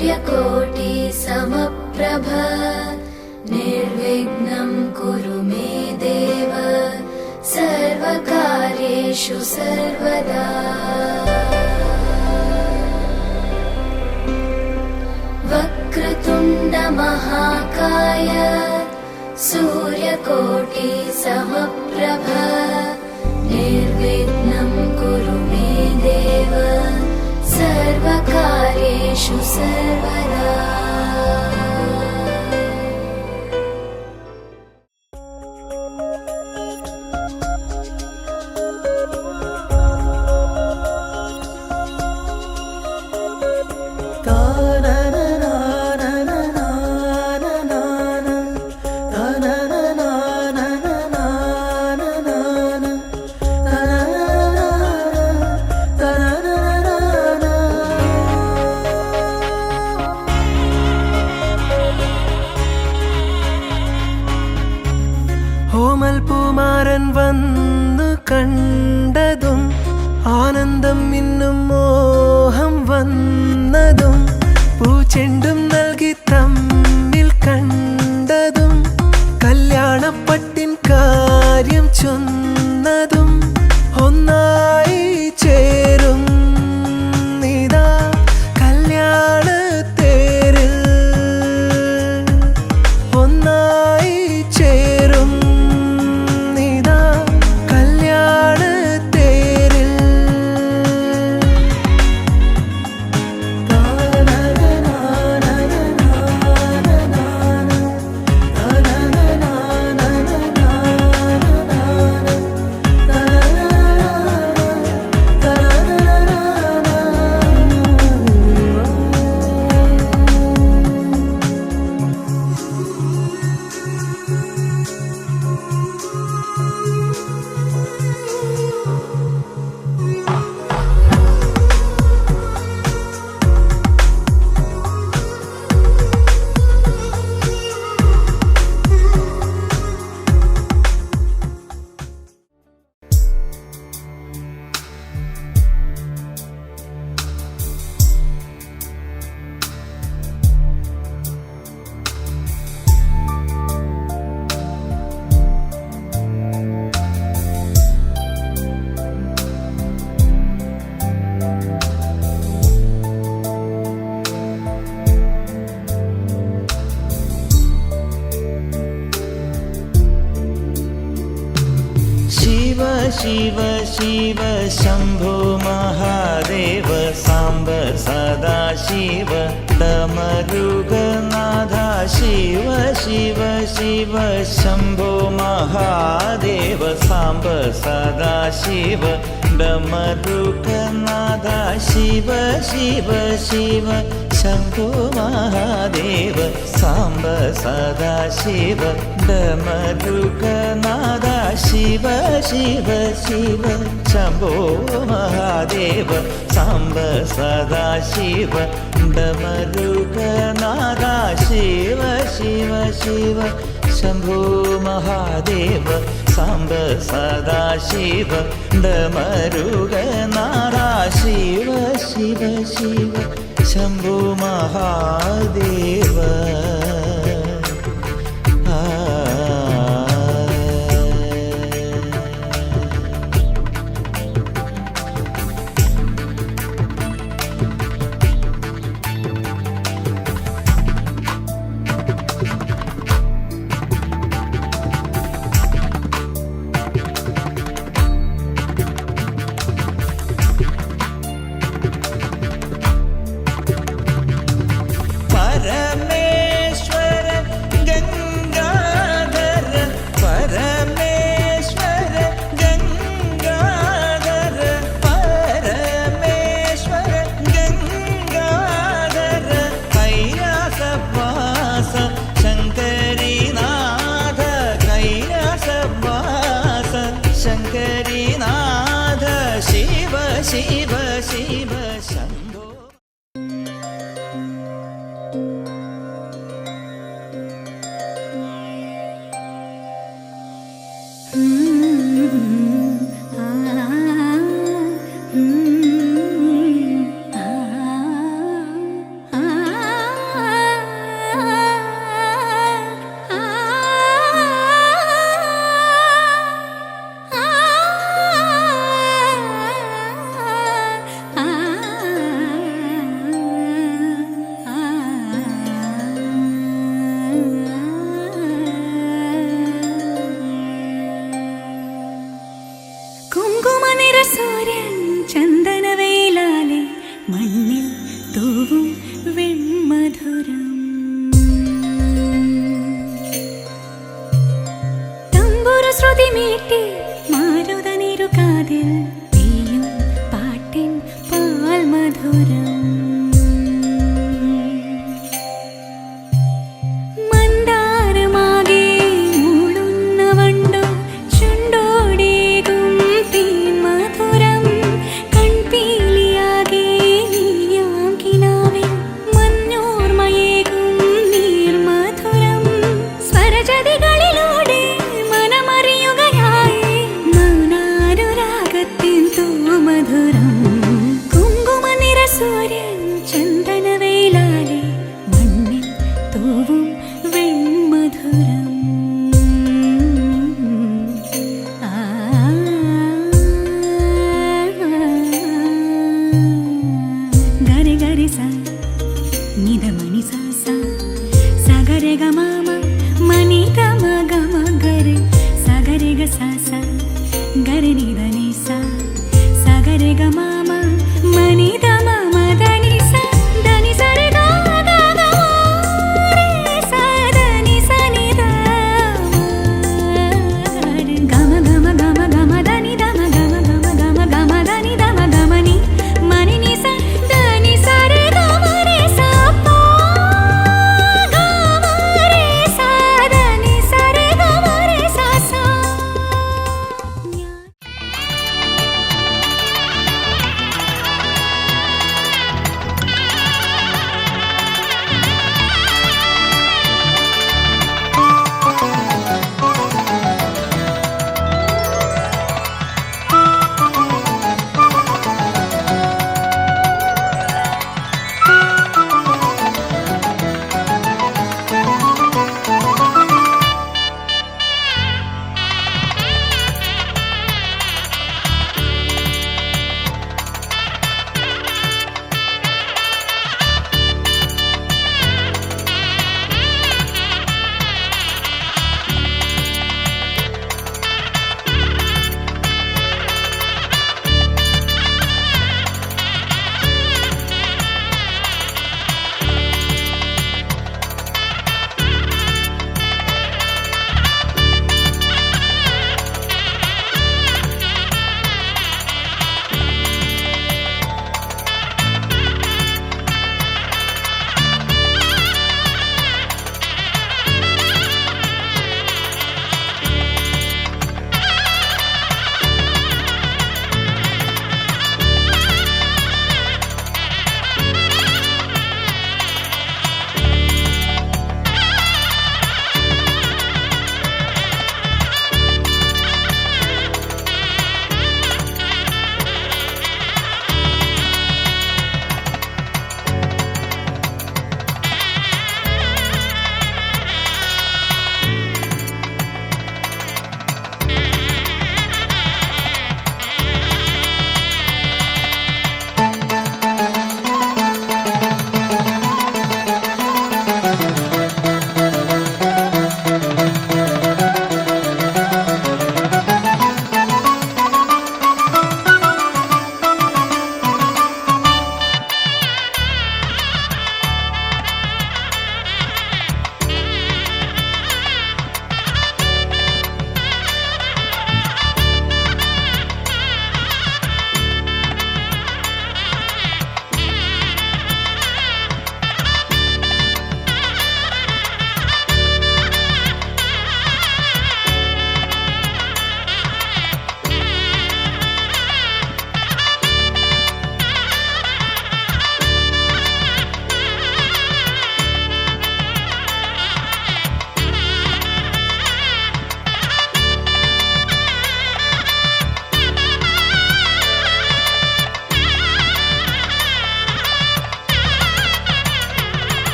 सूर्यकोटि समप्रभ निर्विघ्नं कुरु मे देव सर्वकार्येषु सर्वदा। वक्रतुण्ड महाकाय सूर्यकोटि समप्रभ निर्विघ्नं कुरु मे देव सर्वकार्येषु सर्वदा। ഓമൽപൂമാരൻ വന്നു കണ്ടതും ആനന്ദം ഇന്നും മോഹം വന്നതും പൂച്ചെണ്ടും നൽകി തമ്മിൽ കണ്ടതും കല്യാണപ്പട്ടിൻ കാര്യം ചൊന്നതും ഒന്നായി ചേരും നിതാ കല്യാണത്തേരിൽ ഒന്നായി ചേരും शिव शिव शम्भो महादेव साम्ब सदा शिव डमरुगनाथा शिव शिव शिव शम्भो महादेव साम्ब सदा शिव डमरुगनाथा शिव शिव शिव शम्भो महादेव साम्ब सदा शिव डमरुगनाथा शिव शिव शिव शम्भो महादेव साम्ब सदा शिव डमरुगनाथा शिव शिव शिव शम्भो महादेव साम्ब सदा शिव डमरुगनाथा शिव शिव शिव शम्भो महादेव। മധുരം മന്ദാരമാകെ മൂളുന്ന വണ്ടോ ചുണ്ടോടേകും തീൻ മധുരം കൺപീലിയാകെ നീയാം കിനാവിൻ മഞ്ഞോർമയേകും നീർ മധുരം സ്വരജതികളിലൂടെ മനമറിയുകയായി മൗനാനുരാഗത്തിൻ തൂമധുരം കുങ്കുമനിറ സൂര്യൻ ചന്ദനവേലാലെ മണ്ണിൽ തൂവും വെൺമധുരം ഗരി ഗരി സ നിധമണി സ സ സഗരെ ഗ മ മനി ഗ മ ഗരെ സഗരെ ഗ സ സ ഗരി നിധ നി സ സഗരെ ഗ മ മനി ധ മ ധ നി സ ധ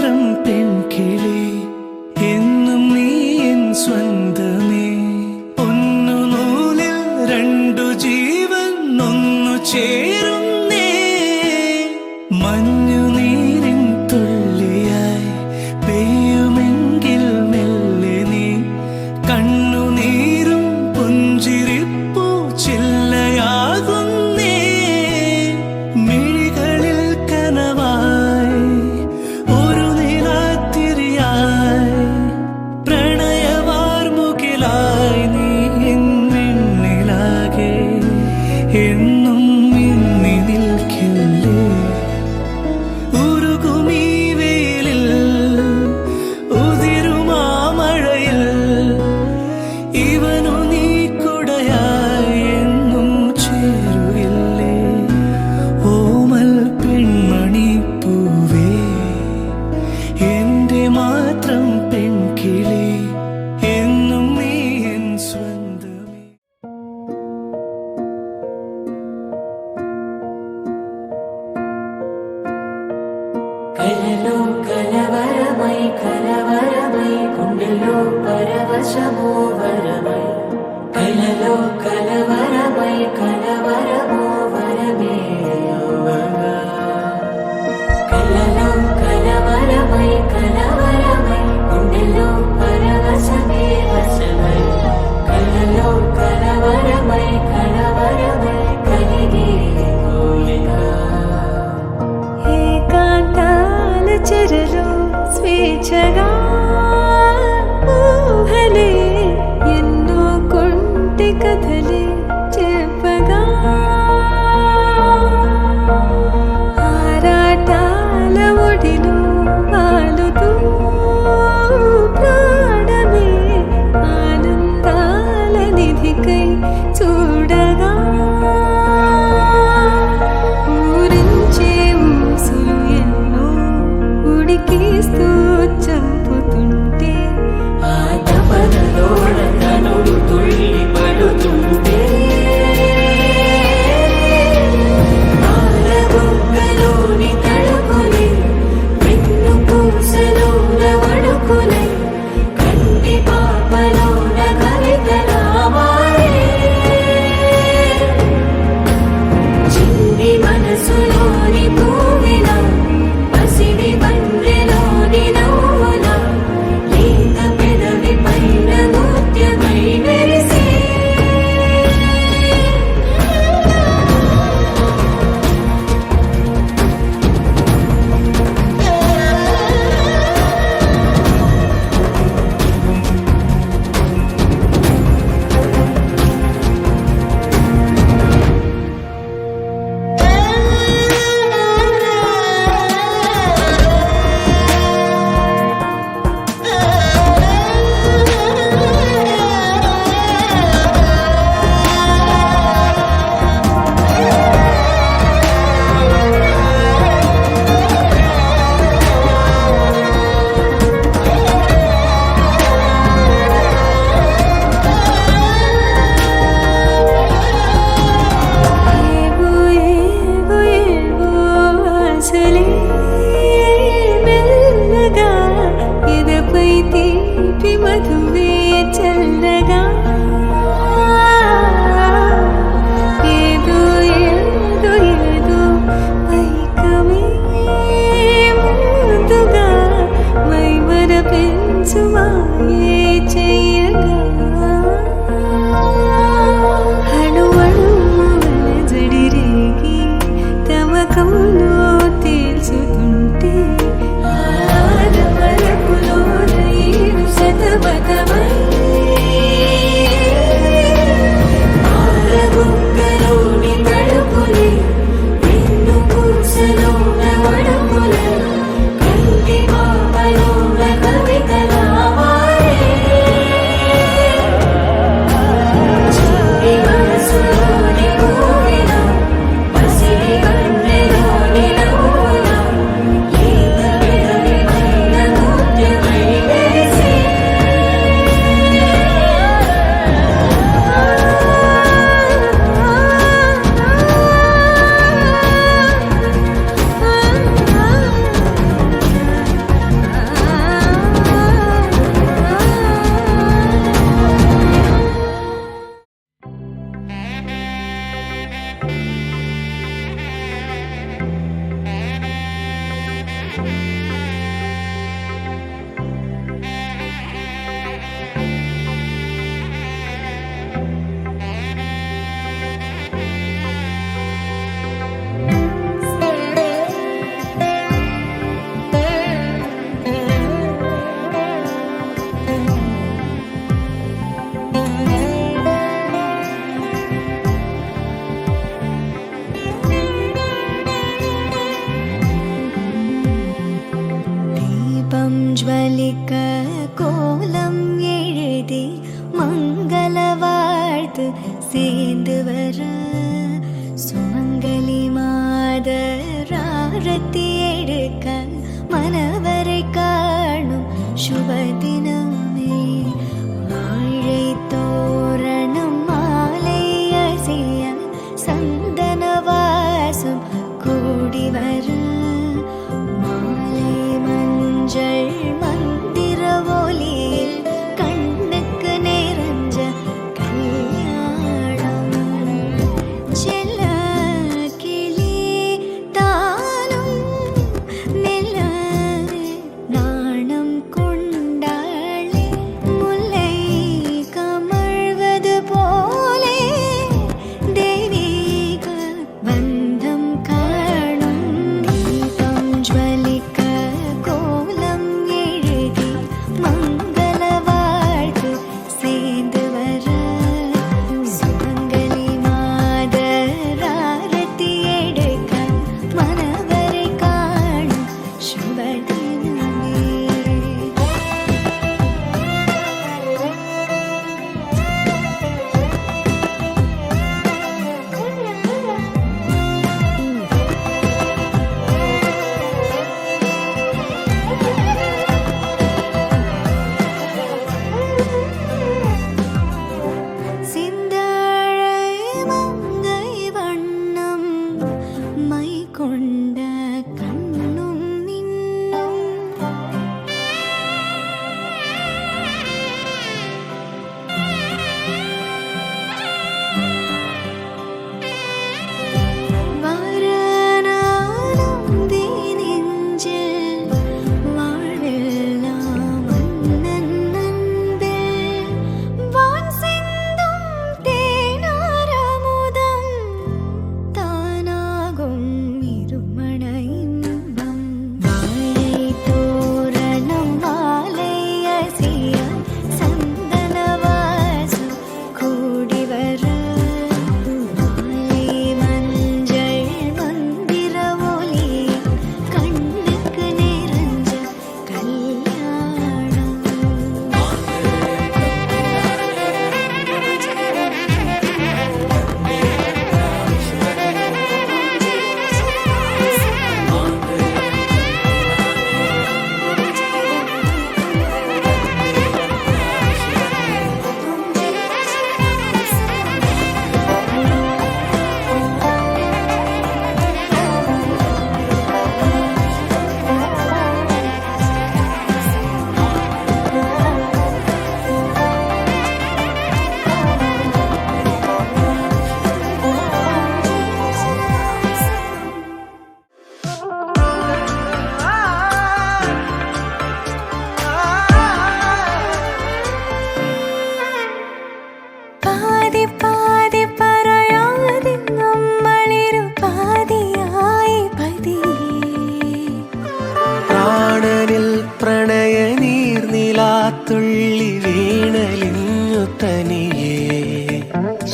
മാത്രം പെൺകിളി എന്നും നീ എൻ സ്വന്തമേ. ഒന്നു നൂലിൽ രണ്ടു ജീവൻ ഒന്നു ചേരുന്നേ. മഞ്ഞുനീരിൻ തുള്ളിയായി പെയ്യുമെങ്കിൽ മെല്ലെ നീ കണ്ണുനീരും പുഞ്ചിരിപ്പൂ ചില്ലയാകുന്നേ. മിഴികളിൽ കനവായി ഒരു നിലാത്തിരിയായി പ്രണയവാർമുകിലായി നീ എന്നിലാകെ എന്നും മിന്നി നിൽക്കില്ലേ. ഉരുകുമീ വെയിലിൽ ഉതിരുമാ മഴയിൽ ഇവനു നീ കുടയായി എന്നും ചേരുകില്ലേ. ഓമൽ പെൺമണി പൂവേ എന്റെ മാത്രം പെൺകിളി എന്നും നീ എൻ സ്വന്തമേ. కలలో కలవరమై కలవరమై గుండెలో పరవశమో వరమై కలలో కలవరమై కలవరమో వరమే యోగగా కలలో కలవరమై కలవరమై గుండెలో పరవశమే వశమై కలలో కలవరమై కలవరమై కలిగే కోలిగా ఏకాంతాల చెరలో స్వేచ్ఛగా ఊహలే ఎన్నో కొంటె కథలే చెప్పగా ఆరాటాల ఒడిలో వాలుతూ ప్రాణమే ఆనందాల నిధికై చూడగా ఊరించే ఊసులు ఎన్నో ఉడికిస్తూ చంపు ஆரத்தி எடுக்க மனவரை காணும் சுபதினமே வாழை தோரணம் மாலை அசைய சந்தன வாசம் கூடி வர மாலை மஞ்சள் மந்திர ஒலியில் கண்ணுக்கு நிறைஞ்ச கல்யாணம் செல்ல கிளி தானும் மெல்ல நாணம் கொண்டாளே முல்லை கமழ்வது போலே தெய்வீக பந்தம் காணும் தீபம் ஜ்வலிக்க கோலம் எழுதி மங்கள வாழ்த்து சேர்ந்து வர சுமங்கலி மாதர் ஆரத்தி எடுக்க மனவரை காணும் சுபதினமே சிந்தாழை மங்கை வண்ணம் மை கொண்ட கண்ணும் மின்னும் வாரணாலும் நெஞ்சில் வாழ்வெல்லாம் மன்னன் அன்பில் வான் சிந்தும் தேனாரமுதம் தானாகும் இருமண இன்பம் வாழை தோரணம் மாலை அசைய சந்தன வாசம் கூடி வர மாலை மஞ்சள் மந்திர ஒலி கண்ணுக்கு நிறைஞ்ச கல்யாணம் പാതി പാതി പറയാതെ നമ്മളിരു പാതിയായി പതിയെ പ്രാണനിൽ പ്രണയ നീർനിലാത്തുള്ളി വീണലിഞ്ഞു തനിയേ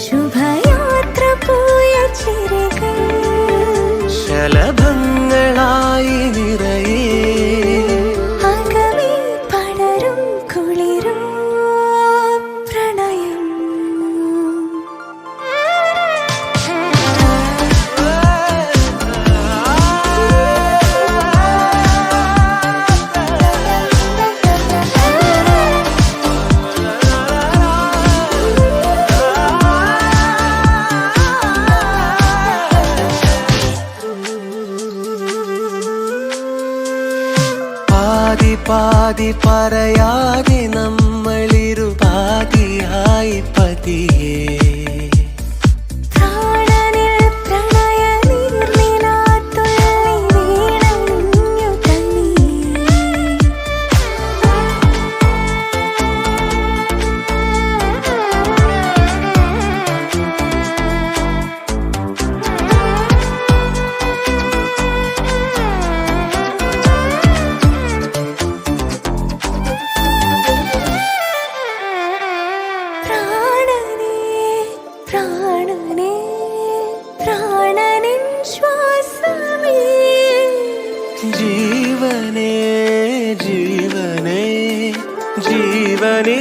ശുഭയാത്ര പോയ ചിരകൾ ശലഭങ്ങളായി നിറയേ അകമേ പടരും കുളിരും പ്രണയം പാതി പാതി പറയാതെ നമ്മളിരു പാതിയായി പതിയേ പ്രാണനിൽ പ്രണയ നീർനിലാത്തുള്ളി വീണലിഞ്ഞു തനിയേ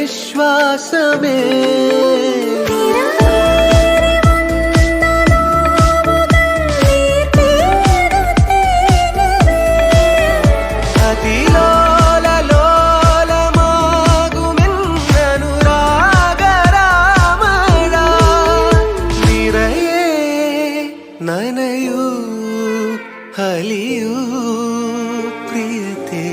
ജീവനിശ്വാസമേ അലിയൂ പ്രിയതേ.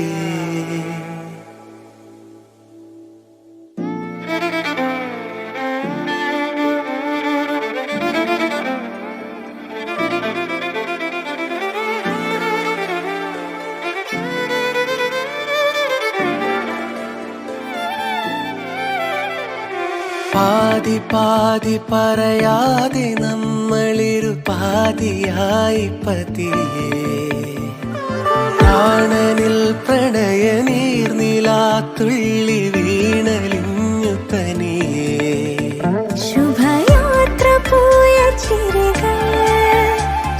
പാതി പാതി പറയാതെ നമ്മളിരു പാതിയായി പതിയെ പ്രാണനിൽ പ്രണയ നീർനിലാത്തുള്ളി വീണലിഞ്ഞു തനിയേ. ശുഭയാത്ര പോയ ചിരികൾ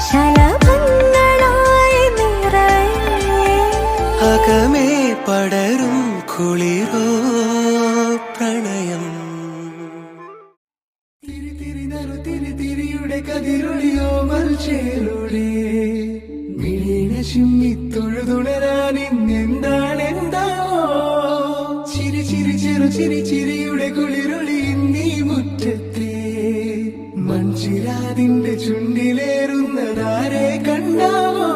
ശലഭങ്ങളായി നിറയെ അകമേ പടരും കുളിരോ പ്രണയം. തിരിയുടെ കതിരൊളിയോ മൽച്ചേലൂടെ മിഴീണ ചിമ്മിത്തൊഴുതുണരാൻ ഇന്നെന്താണെന്താവോ. ചിരി ചിരി ചെറു ചിരി ചിരിയുടെ കുളിരൊളി നീ മുറ്റത്തെ മൺചിരാതിന്റെ ചുണ്ടിലേറുന്നതാരെ കണ്ടാവോ.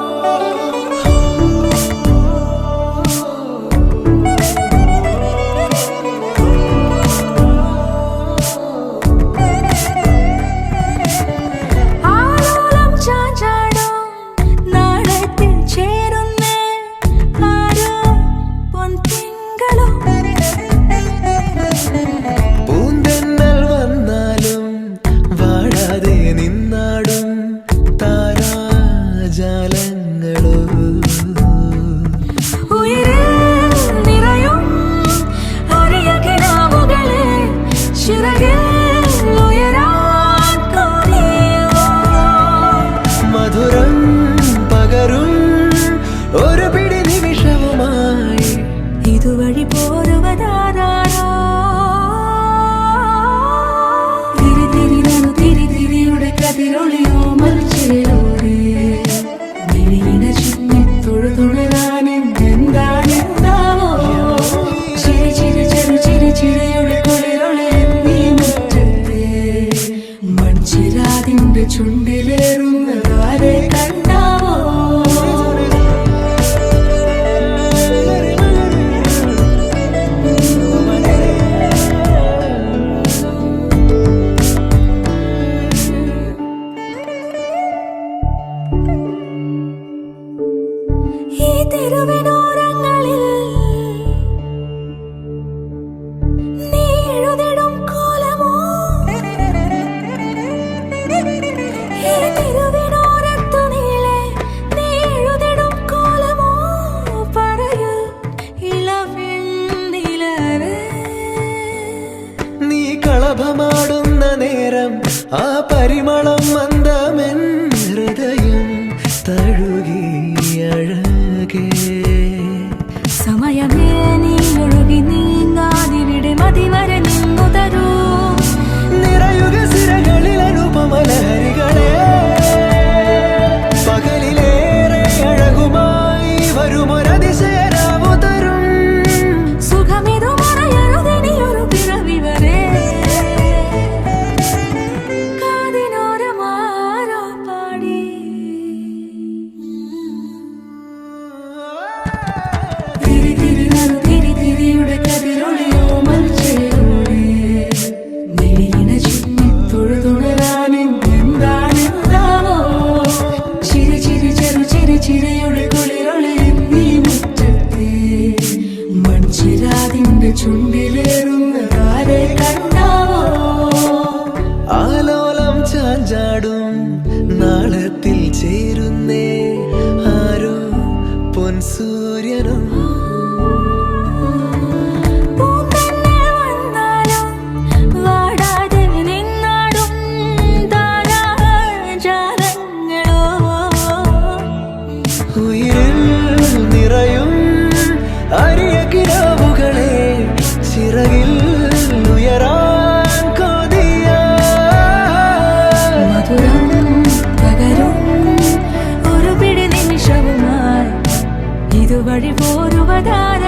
ഇതുവഴി പോരുവതാരോ തിരിതിരിയുടെ കതിരൊളിയോ മൽച്ചേലൂടെ മിഴീണ ചിമ്മിത്തൊഴുതുണരാൻ എന്താണെന്താവോ. ചിരി ചിരി ചെറു ചിരി ചിരിയുടെ കുളിരൊളി നീ മുറ്റത്തെ മൺചിരാതിന്റെ ചുണ്ടിലേറുന്നതാരെ കണ്ടാവോ. ഈ തെരുവിനോരങ്ങളിൽ നീ എഴുതിടും കോലമോ. ഈ തെരുവിനോരത്തു നീളെ നീ എഴുതിടും കോലമോ. പറയൂ ഇളവെണ്ണിലവേ നീ കളഭമാടുന്ന നേരം ആ പരിമളം മന്ദമെൻ ഹൃദയം തഴുകിയഴകേ. സമയമേ നീ ഒഴുകി നീങ്ങാതിവിടെ മതിവരെ നിന്നു തരൂ. നിറയുക സിരകളിൽ അനുപമലഹരികളെ പകലിലേറെ അഴകുമായി വരുമൊരതിശയരാവു തരും. സുഖമിതു മറയരുതെനിയൊരു പിറവി വരെ കാതിനോരമാരോ പാടി. തിരിതിരിയുടെ കതിരൊളിയോ മൽച്ചേലൂടെ മിഴീണ ചിമ്മിത്തൊഴുതുണരാൻ എന്താണെന്താവോ. ചിരി ചിരി ചെറു ചിരി ചിരിയുടെ കുളിരൊളി നീ മുറ്റത്തെ മൺചിരാതിന്റെ ചുണ്ടിലേറുന്നതാരെ കണ്ടാവോ. ആലോലം ചാഞ്ചാടും നാളത്തിൽ ചേരുന്നേ ആരോ പൊൻസൂര്യനും. ഉയിരിൽ നിറയും അരിയ കിനാവുകളെ ചിറകിൽ ഉയരാൻ കൊതിയ. മധുരം പകരും ഒരു പിടി നിമിഷവുമായി ഇതുവഴി പോരുവതാര